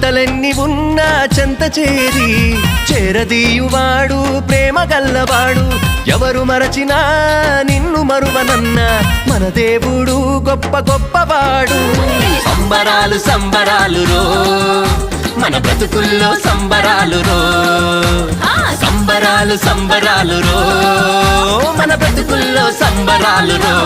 బాధలెన్ని ఉన్నా చెంత చేరి చేరదీయువాడు ప్రేమ గల్లవాడు. ఎవరు మరచినా నిన్ను మరువనన్న మన దేవుడు గొప్ప గొప్పవాడు. సంబరాలు సంబరాలు రో మన బ్రతుకుల్లో సంబరాలు రో, సంబరాలు సంబరాలు రో మన బ్రతుకుల్లో సంబరాలు రో.